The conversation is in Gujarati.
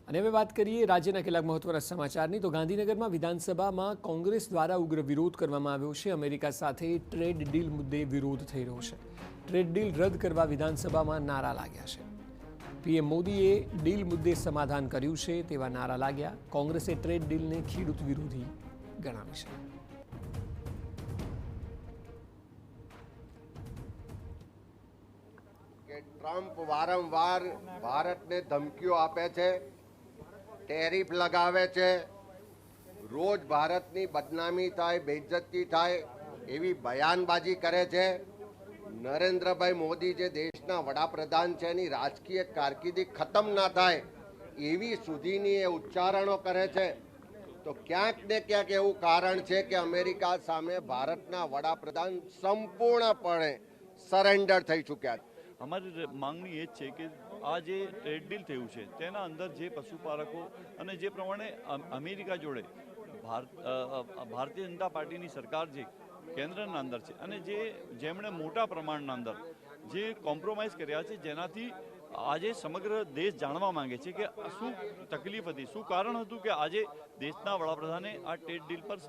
અને હવે વાત કરીએ રાજ્યના કેટલાક મહત્વના સમાચારની તો ગાંધીનગરમાં વિધાનસભામાં કોંગ્રેસ દ્વારા ઉગ્ર વિરોધ કરવામાં આવ્યો છે। અમેરિકા સાથે ટ્રેડ ડીલ મુદ્દે વિરોધ થઈ રહ્યો છે। ટ્રેડ ડીલ રદ કરવા વિધાનસભામાં નારા લાગ્યા છે। પીએમ મોદીએ ડીલ મુદ્દે સમાધાન કર્યું છે તેવા નારા લાગ્યા। કોંગ્રેસે ટ્રેડ ડીલને ખેડૂત વિરોધી ગણાવી છે। ટ્રમ્પ વારંવાર ભારતને ધમકીઓ આપે છે, ટેરિફ લગાવે છે, રોજ ભારતની બદનામી થાય, બેઇજ્જતી થાય એવી બયાનબાજી કરે છે। નરેન્દ્રભાઈ મોદી જે દેશના વડાપ્રધાન છે એની રાજકીય કારકિર્દી ખતમ ના થાય એવી સુધીની એ ઉચ્ચારણો કરે છે। તો ક્યાંક ને ક્યાંક એવું કારણ છે કે અમેરિકા સામે ભારતના વડાપ્રધાન સંપૂર્ણપણે સરેન્ડર થઈ ચૂક્યા છે। અમારી માંગણી એ જ છે કે આ જે ટ્રેડ ડીલ થયું છે તેના અંદર જે પશુપાલકો અને જે પ્રમાણે અમેરિકા જોડે ભારતીય જનતા પાર્ટીની સરકાર જે કેન્દ્રના અંદર છે અને જેમણે મોટા પ્રમાણના અંદર જે કોમ્પ્રોમાઇઝ કર્યા છે, જેનાથી આજે સમગ્ર દેશ જાણવા માંગે છે કે શું તકલીફ હતી, શું કારણ હતું કે આજે દેશના વડાપ્રધાને આ ટ્રેડ ડીલ પર